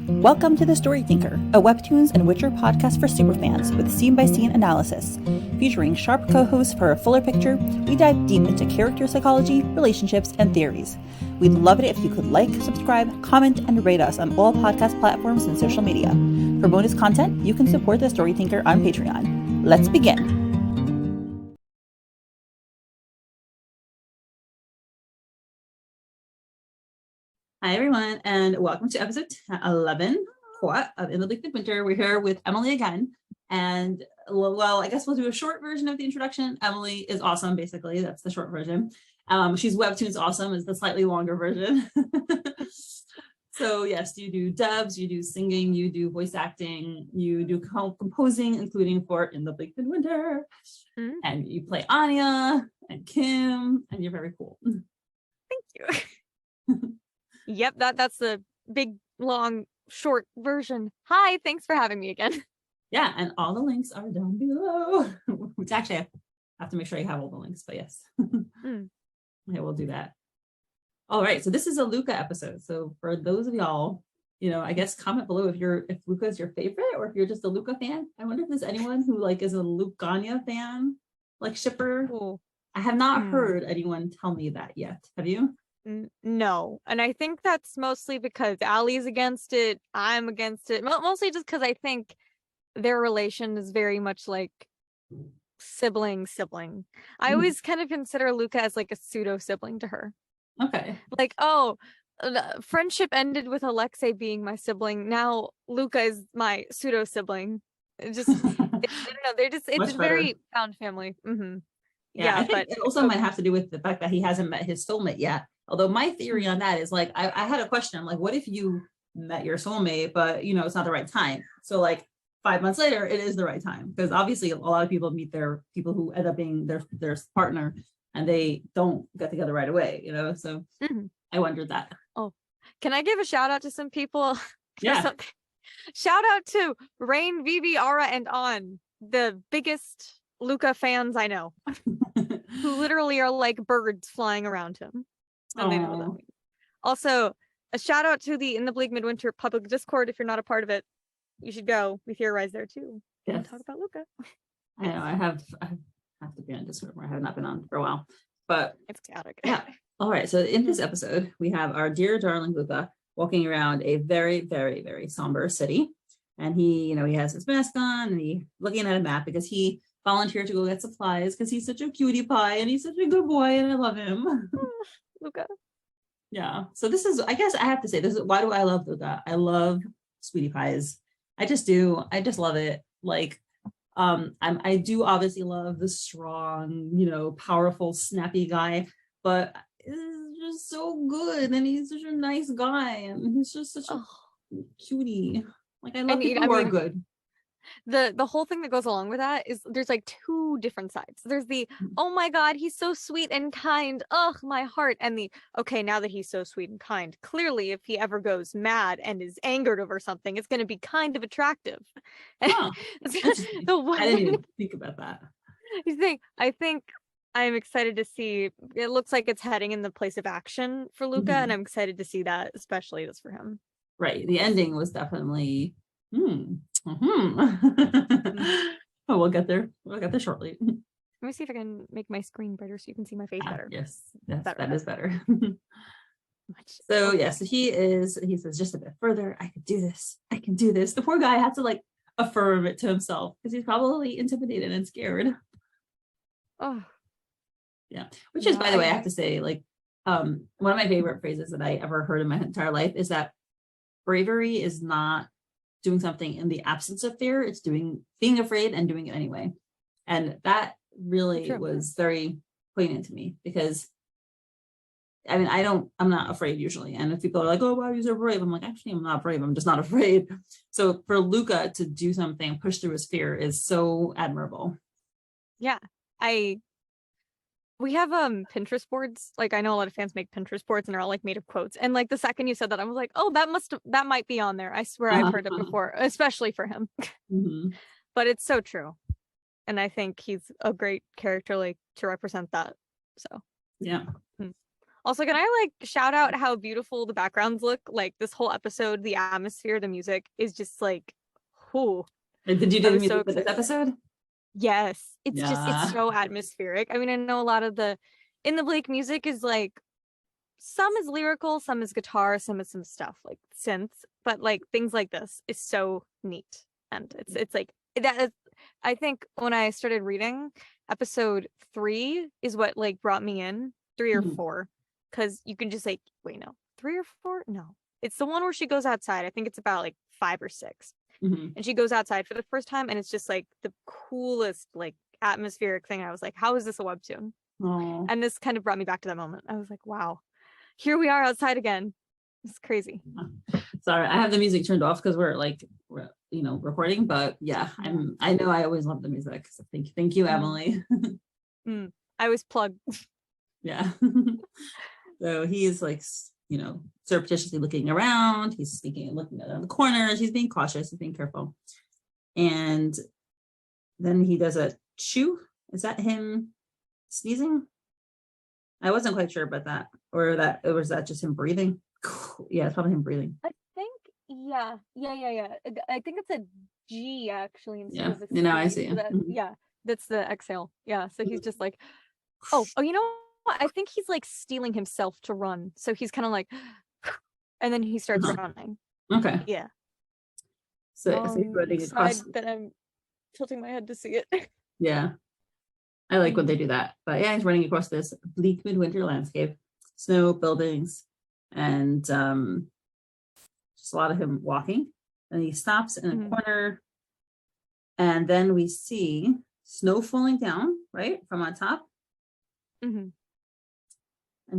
Welcome to The Story Thinker, a Webtoons and Witcher podcast for superfans with scene-by-scene analysis. Featuring sharp co-hosts for a fuller picture, we dive deep into character psychology, relationships, and theories. We'd love it if you could like, subscribe, comment, and rate us on all podcast platforms and social media. For bonus content, you can support The Story Thinker on Patreon. Let's begin. Hi, everyone, and welcome to episode 11 of In the Bleak Midwinter. We're here with Emily again, and well, I guess we'll do a short version of the introduction. Emily is awesome, basically. That's the short version. She's Webtoons awesome is the slightly longer version. So yes, you do dubs, you do singing, you do voice acting, you do composing, including for In the Bleak Midwinter, and you play Anya and Kim, and you're very cool. Thank you. Yep, that's the big, long, short version. Hi, thanks for having me again. Yeah, and all the links are down below. Which actually, I have to make sure I have all the links, but yes. Okay, we'll do that. All right, so this is a Luka episode. So for those of y'all, I guess comment below if Luka is your favorite or if you're just a Luka fan. I wonder if there's anyone who is a Lukanya fan, shipper. Ooh. I have not heard anyone tell me that yet. Have you? No, and I think that's mostly because Allie's against it. I'm against it. Mostly just because I think their relation is very much like sibling. I always kind of consider Luka as like a pseudo sibling to her. Okay. Friendship ended with Alexei being my sibling. Now Luka is my pseudo sibling. I don't know. It's a very found family. Yeah, I think it also might have to do with the fact that he hasn't met his soulmate yet. Although my theory on that is I had a question. I'm like, what if you met your soulmate, but it's not the right time? So 5 months later, it is the right time, because obviously a lot of people meet their people who end up being their partner, and they don't get together right away. So I wondered that. Oh, can I give a shout out to some people? Yeah. Shout out to Rain, Vivi, Ara, and On, the biggest Luka fans I know, who literally are like birds flying around him. And they know that. Also, a shout out to the In the Bleak Midwinter public Discord. If you're not a part of it, you should go. We theorize there too. Yes. And talk about Luka. I know I have to be on Discord where I have not been on for a while, but it's chaotic. Yeah. All right. So in this episode, we have our dear darling Luka walking around a very, very, very somber city, and he has his mask on and he's looking at a map because he volunteered to go get supplies because he's such a cutie pie and he's such a good boy and I love him. Luka. Yeah. So this is, I guess I have to say, this is why do I love Luka? I love sweetie pies. I just do. I just love it. I do obviously love the strong, powerful, snappy guy, but he's just so good and he's such a nice guy and he's just such a cutie. I love people who are good. The whole thing that goes along with that is there's two different sides. There's the, oh my god, he's so sweet and kind, ugh, my heart, and the, okay, now that he's so sweet and kind, clearly if he ever goes mad and is angered over something, it's going to be kind of attractive. Huh. I didn't even think about that. I think I'm excited to see. It looks like it's heading in the place of action for Luka, and I'm excited to see that, especially just for him. Right. The ending was definitely Oh, we'll get there shortly. Let me see if I can make my screen brighter so you can see my face better. Yes, that is better. So yes, he says just a bit further, I can do this. The poor guy had to affirm it to himself because he's probably intimidated and scared. Oh yeah, which is, by the way, I have to say, one of my favorite phrases that I ever heard in my entire life is that bravery is not doing something in the absence of fear, it's being afraid and doing it anyway. And that really was very poignant to me because I'm not afraid usually. And if people are like, oh wow, you're so brave, I'm like, actually I'm not brave, I'm just not afraid. So for Luka to do something, push through his fear is so admirable. Yeah. We have Pinterest boards. I know a lot of fans make Pinterest boards and they're all made of quotes. And the second you said that, I was like, oh, that might be on there. I swear I've heard it before, especially for him. But it's so true. And I think he's a great character to represent that. So yeah. Also, can I like shout out how beautiful the backgrounds look? Like this whole episode, the atmosphere, the music is just like, whoo. And did you I do the was music so for this excited. episode? Yes, it's just, it's Yeah. so atmospheric. I mean, I know a lot of the, in the Bleak music is like, some is lyrical, some is guitar, some is some stuff like synths, but like things like this is so neat. And it's like, that is, I think when I started reading, episode 3 is what like brought me in, 3 or Mhm. 4, because you can just like, wait, no, 3 or 4? No. It's the one where she goes outside. I think it's about like 5 or 6. Mhm. And she goes outside for the first time, and it's just like the coolest, like atmospheric thing. I was like, how is this a webtoon? Oh. And this kind of brought me back to that moment. I was like, wow, here we are outside again. It's crazy. Sorry, I have the music turned off because we're recording, but yeah, I know I always love the music. So thank you, Emily. I was plugged. Yeah. So he is like, surreptitiously looking around. He's sneaking and looking around the corners. He's being cautious. He's being careful. And then he does a chew. Is that him sneezing? I wasn't quite sure about that. Or was that just him breathing? Yeah, it's probably him breathing. I think, yeah. I think it's a G actually instead of a C. I see. So yeah, that's the exhale. Yeah, so he's just like, oh, you know what? I think he's like stealing himself to run. So he's kind of like, and then he starts running. Okay. Yeah. So he's running across. That I'm tilting my head to see it. Yeah. I like when they do that. But yeah, he's running across this bleak midwinter landscape, snow, buildings, and just a lot of him walking. And he stops in a corner, and then we see snow falling down, right, from on top. And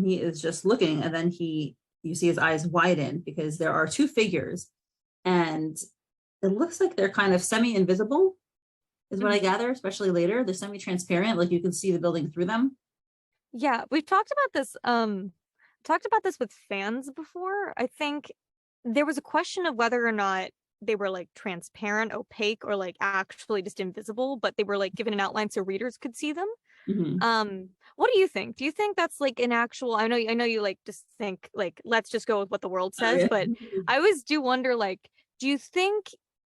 he is just looking, and then you see his eyes widen because there are 2 figures, and it looks like they're kind of semi-invisible, is what I gather, especially later. They're semi-transparent, like you can see the building through them. Yeah, we've talked about this with fans before. I think there was a question of whether or not they were like transparent, opaque, or like actually just invisible, but they were like given an outline so readers could see them. What do you think? Do you think that's like an actual, I know you like just think like, let's just go with what the world says, but I always do wonder, like, do you think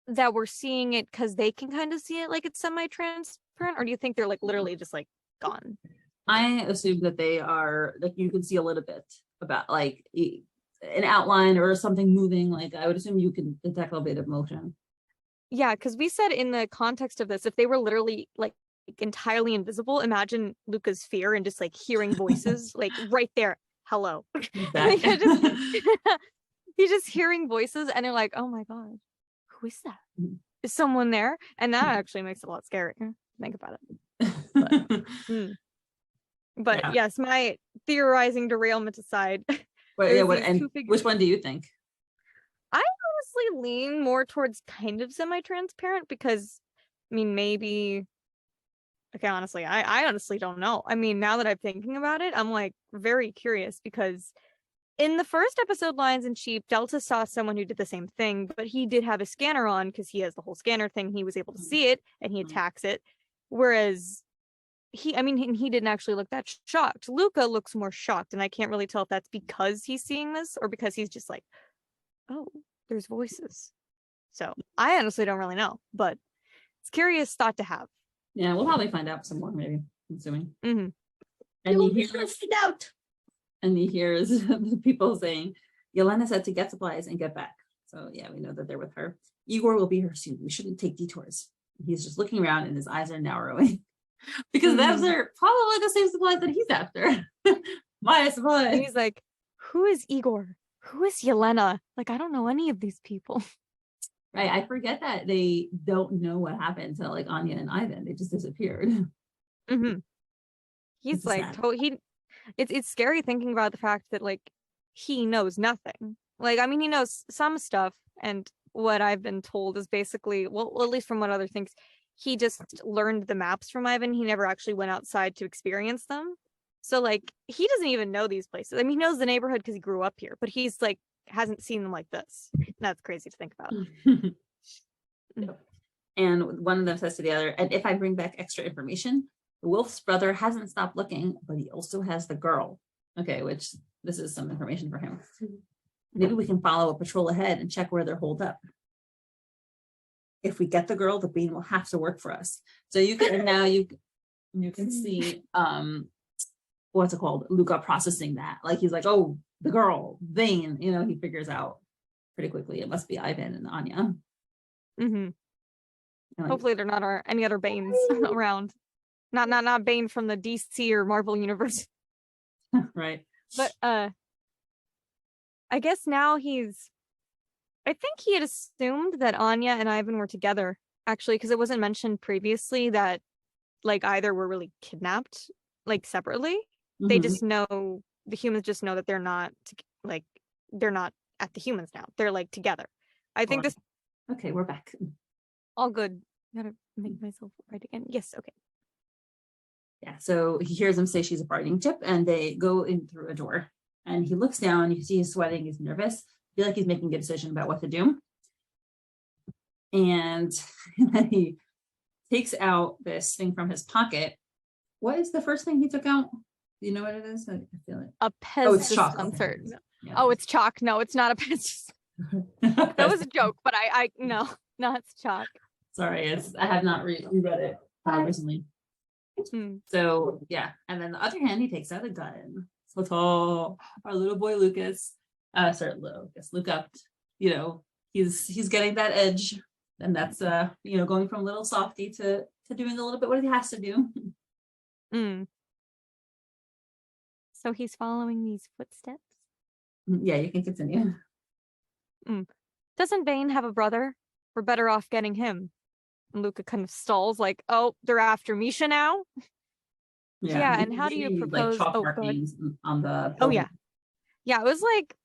that we're seeing it because they can kind of see it like it's semi-transparent, or do you think they're like literally just like gone? I assume that they are, like, you can see a little bit about like an outline or something moving. Like I would assume you can detect a bit of motion. Yeah, because we said in the context of this, if they were literally like entirely invisible, imagine Luca's fear and just like hearing voices like right there. Hello. Exactly. He's just hearing voices, and they're like, oh my god, who is that? Is someone there? And that actually makes it a lot scarier. Think about it. But yes, my theorizing derailment aside. Which one do you think? I honestly lean more towards kind of semi-transparent because, I mean, maybe. Okay, honestly, I honestly don't know. I mean, now that I'm thinking about it, I'm like very curious because in the first episode, Lions and Sheep, Delta saw someone who did the same thing, but he did have a scanner on because he has the whole scanner thing. He was able to see it and he attacks it. Whereas he didn't actually look that shocked. Luca looks more shocked, and I can't really tell if that's because he's seeing this or because he's just like, oh, there's voices. So I honestly don't really know, but it's a curious thought to have. Yeah, we'll probably find out some more, maybe, I'm assuming. Mm-hmm. And he hears the people saying, Yelena said to get supplies and get back. So yeah, we know that they're with her. Igor will be here soon. We shouldn't take detours. He's just looking around and his eyes are narrowing because those are probably the same supplies that he's after. My supplies. And he's like, who is Igor? Who is Yelena? Like, I don't know any of these people. Right. I forget that they don't know what happened to like Anya and Ivan. They just disappeared. He's like, it's scary thinking about the fact that like he knows nothing. Like, I mean, he knows some stuff, and what I've been told is basically, well, at least from what other things, he just learned the maps from Ivan. He never actually went outside to experience them. So like, he doesn't even know these places. I mean, he knows the neighborhood because he grew up here, but he's like, hasn't seen them like this. That's crazy to think about. And one of them says to the other, and if I bring back extra information, the wolf's brother hasn't stopped looking, but he also has the girl. Okay, which this is some information for him. Maybe we can follow a patrol ahead and check where they're holed up. If we get the girl, the bean will have to work for us. So you can, and now you can see, what's it called? Luka processing that. Like he's like, oh, the girl, Vane, you know, he figures out pretty quickly. It must be Ivan and Anya. Mm-hmm. Like, hopefully there are not any other Banes around. Not Bane from the DC or Marvel universe. right. But I guess now I think he had assumed that Anya and Ivan were together, actually, because it wasn't mentioned previously that like either were really kidnapped like separately. Mm-hmm. They just know, the humans just know that they're not they're not at the humans now. They're like together. I think this. Okay, we're back. All good. Gotta make myself right again. Yes, okay. Yeah, so he hears them say she's a bargaining chip, and they go in through a door. And he looks down, you see he's sweating, he's nervous. I feel like he's making a decision about what to do. And then he takes out this thing from his pocket. What is the first thing he took out? Do you know what it is? I feel it. A Pez it's chalk. dispenser. Yeah. Oh, it's chalk. No, it's not a Pez. That was a joke, but I no, it's chalk. Sorry, I have not reread it recently. So yeah, and then the other hand, he takes out a gun. So our little boy Lucas, Luka, you know, he's getting that edge, and that's you know, going from little softy to doing a little bit what he has to do. So he's following these footsteps. Yeah, you can continue. Doesn't Bane have a brother? We're better off getting him. And Luka kind of stalls, like, oh, they're after Misha now. Yeah, and how do you propose? Like chalk markings on the building. Oh yeah, it was like,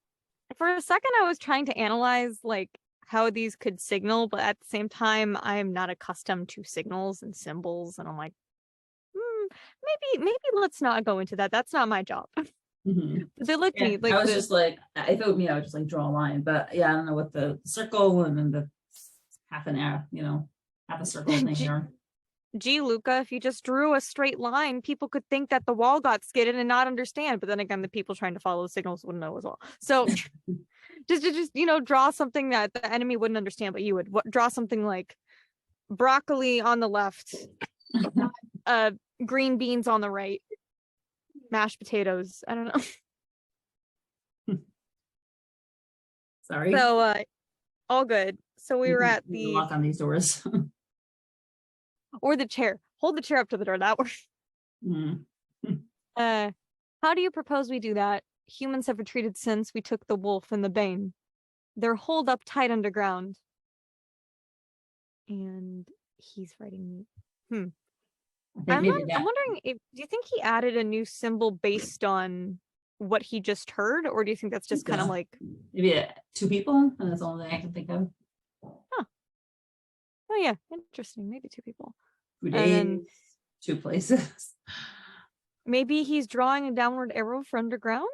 for a second I was trying to analyze like how these could signal, but at the same time I'm not accustomed to signals and symbols, and I'm like, maybe let's not go into that. That's not my job. They look neat. Like I was just like, if it were me, I would just like draw a line. But yeah, I don't know what the circle and then the half an hour, you know, half a circle thing here. Gee, Luka, if you just drew a straight line, people could think that the wall got skidded and not understand. But then again, the people trying to follow the signals wouldn't know as well. So just you know, draw something that the enemy wouldn't understand, but you would. Draw something like broccoli on the left, green beans on the right, mashed potatoes. I don't know. Sorry. So all good. So we were at the lock on these doors. Or the chair. Hold the chair up to the door. That works. How do you propose we do that? Humans have retreated since we took the wolf and the bane. They're holed up tight underground. And he's writing me. I'm wondering do you think he added a new symbol based on what he just heard, or do you think that's just kind of like maybe 2 people? And that's the only thing I can think of. Huh. Oh yeah, interesting. Maybe 2 people. 2 days, 2 places. Maybe he's drawing a downward arrow for underground.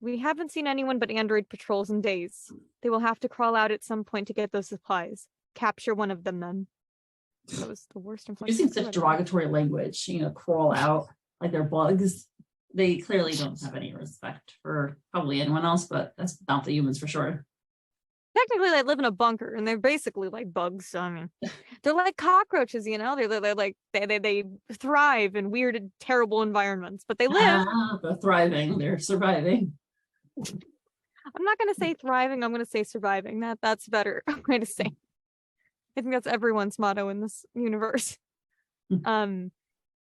We haven't seen anyone but android patrols in days. They will have to crawl out at some point to get those supplies. Capture one of them then. That was the worst inflection. Using such derogatory language, you know, crawl out like they're bugs. They clearly don't have any respect for probably anyone else, but that's not the humans for sure. Technically, they live in a bunker, and they're basically like bugs. So, I mean, they're like cockroaches, you know. They're like they thrive in weird and terrible environments, but they live. They're thriving. They're surviving. I'm not gonna say thriving. I'm gonna say surviving. That's better way to say. I think that's everyone's motto in this universe.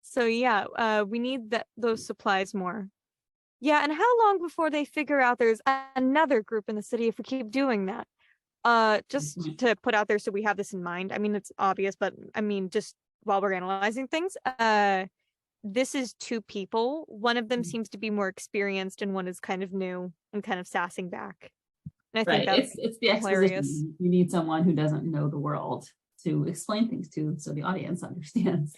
So yeah, we need those supplies more. Yeah, and how long before they figure out there's another group in the city if we keep doing that? Just to put out there so we have this in mind. I mean, it's obvious, but I mean, just while we're analyzing things, this is 2 people. One of them seems to be more experienced and one is kind of new and kind of sassing back. And I think that's it's the exposition. You need someone who doesn't know the world to explain things to so the audience understands.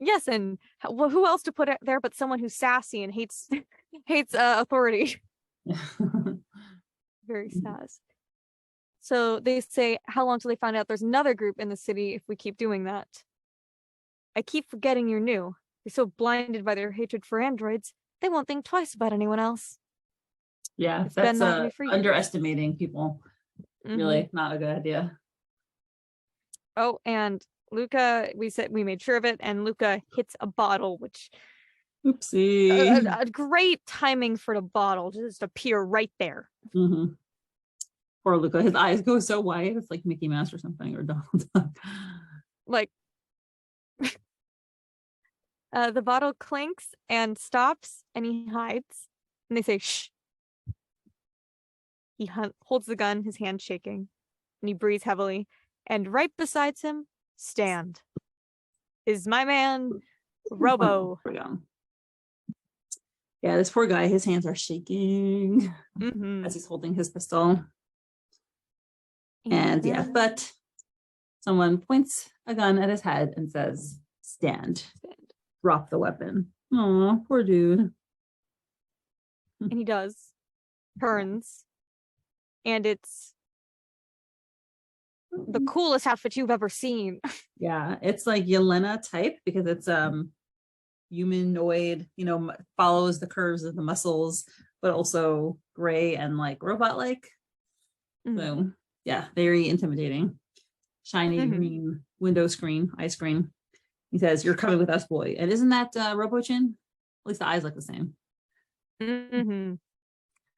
Yes, and who else to put it there but someone who's sassy and hates authority. Very sass. So they say, how long till they find out there's another group in the city if we keep doing that? I keep forgetting you're new. They're so blinded by their hatred for androids, they won't think twice about anyone else. Yeah, It's been that's that way for years. underestimating people. Really not a good idea. Oh, and Luka, we made sure of it, and Luka hits a bottle, which Oopsie. a great timing for the bottle to just appear right there. Poor Luka, his eyes go so wide. It's like Mickey Mouse or something, or Donald Duck. Like, the bottle clinks and stops, and he hides. And they say, "Shh." He holds the gun, his hand shaking, and he breathes heavily. And right beside him, stand, is my man, Robo. Yeah, this poor guy, his hands are shaking as he's holding his pistol. And yeah, but someone points a gun at his head and says, stand. Drop the weapon. Oh, poor dude. And he does. Turns. And it's the coolest outfit you've ever seen. Yeah, it's like Yelena type because it's humanoid, follows the curves of the muscles, but also gray and like robot-like. So yeah, very intimidating. Shiny green window screen, eye screen. He says, "You're coming with us, boy." And isn't that Robo-chin? At least the eyes look the same.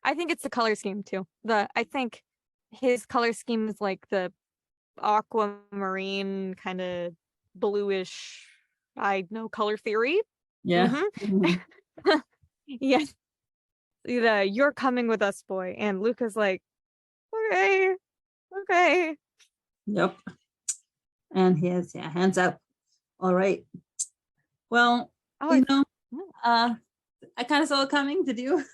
I think it's the color scheme too. I think his color scheme is like the aquamarine kind of bluish. I know color theory. Yeah. Yes. "You're coming with us, boy." And Luka's like, okay. Yep. And he has hands up. All right. Well, I kind of saw it coming. Did you?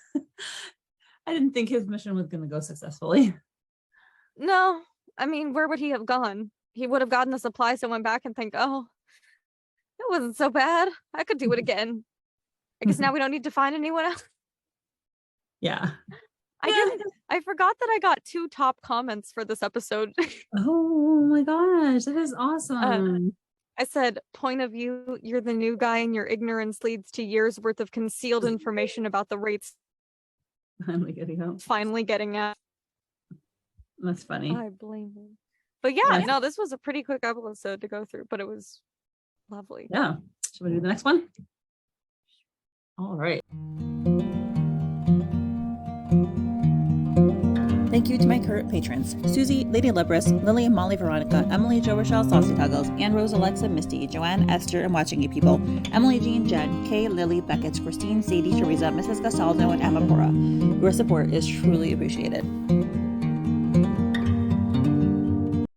I didn't think his mission was going to go successfully. No, I mean, where would he have gone? He would have gotten the supplies and went back and think, oh, it wasn't so bad. I could do it again. I guess now we don't need to find anyone else. Yeah. I forgot that I got 2 top comments for this episode. Oh my gosh, that is awesome. I said, "Point of view, you're the new guy and your ignorance leads to years worth of concealed information about the rates finally getting out." That's funny. I blame him. But yeah, no, this was a pretty quick episode to go through, but it was lovely. Yeah. Should we do the next one? All right. Thank you to my current patrons: Suzie, LadyLibris, Lily, Molly, Veronica, Emily, Jo, Rochelle, 𝗪 Tuggles, Anne, Rose, Alexa, Misty, Joanne, Esther, and 𝗺𝗂𝗋𝗆, Emily, Jean, Jen, Kay, Lily, Beckett, Christine, Sadie, Teresa, Mrs. Gastaldo, and 𝗕𝗵𝗲𝗀. Your support is truly appreciated.